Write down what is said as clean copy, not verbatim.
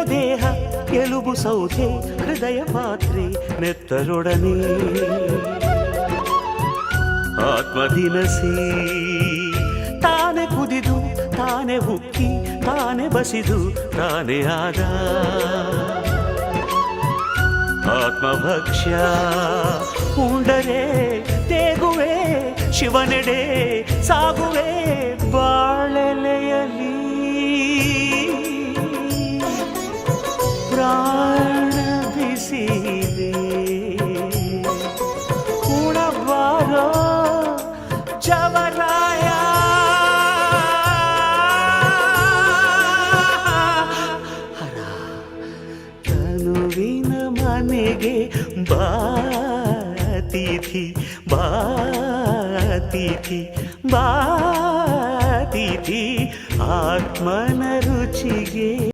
ದೇಹ ಎಲುಬು ಸೌಧೆ ಹೃದಯ ಪಾತ್ರೆ ನೆತ್ತರೊಡನೆ ಆತ್ಮದಿನಸಿ ತಾನೆ ಕುದಿದು ತಾನೆ ಉಕ್ಕಿ ತಾನೆ ಬಸಿದು ತಾನೆ ಆದ ಆತ್ಮಭಕ್ಷ್ಯ ಉಂಡರೆ ತೇಗುವೆ ಶಿವನೆಡೆ ಸಾಗುವೆ ಬಾಳೆಲೆಯಲಿ ಪ್ರಾಣ ಬಿಸಿದೆ ಉಣಬಾರೋ ಜವರಾಯ ಹರ ತನುವಿನ ಮನೆಗೆ ಬಾತಿಥಿ ಬಾತಿಥಿ ಬಾತಿಥಿ ಆತ್ಮನರು